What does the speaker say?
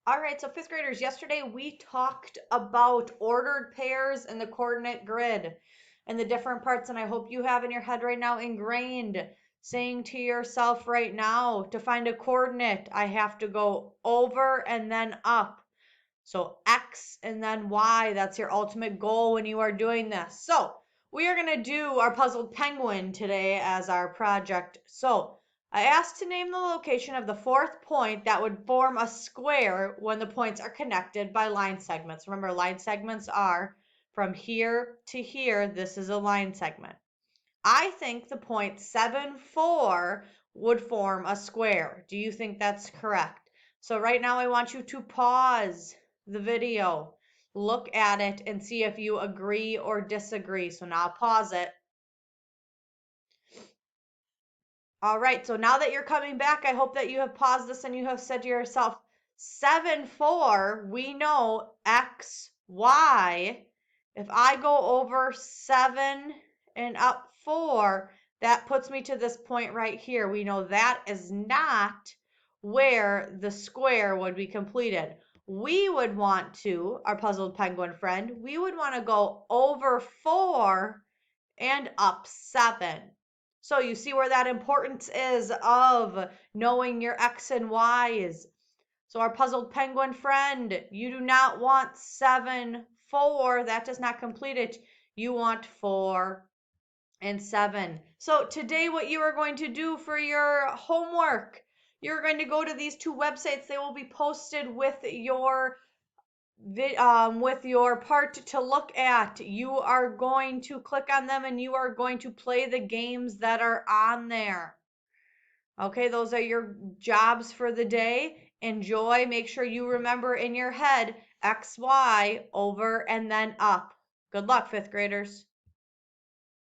All right, so fifth graders, yesterday we talked about ordered pairs and the coordinate grid and the different parts, and I hope you have in your head right now ingrained saying to yourself right now, to find a coordinate, I have to go over and then up. So X and then Y, that's your ultimate goal when you are doing this. So we are going to do our puzzled penguin today as our project. So I asked to name the location of the fourth point that would form a square when the points are connected by line segments. Remember, line segments are from here to here. This is a line segment. I think the point 7, 4 would form a square. Do you think that's correct? So right now I want you to pause the video, look at it, and see if you agree or disagree. So now pause it. All right, so now that you're coming back, I hope that you have paused this and you have said to yourself, 7, 4, we know X, Y. If I go over 7 and up 4, that puts me to this point right here. We know that is not where the square would be completed. We would want to, our puzzled penguin friend, we would want to go over 4 and up 7. So you see where that importance is of knowing your X and Y's. So our puzzled penguin friend, you do not want 7, 4. That does not complete it. You want 4 and 7. So today what you are going to do for your homework, you're going to go to these two websites. They will be posted with your part to look at. You are going to click on them and you are going to play the games that are on there. Okay, those are your jobs for the day. Enjoy. Make sure you remember in your head X, Y, over, and then up. Good luck, fifth graders.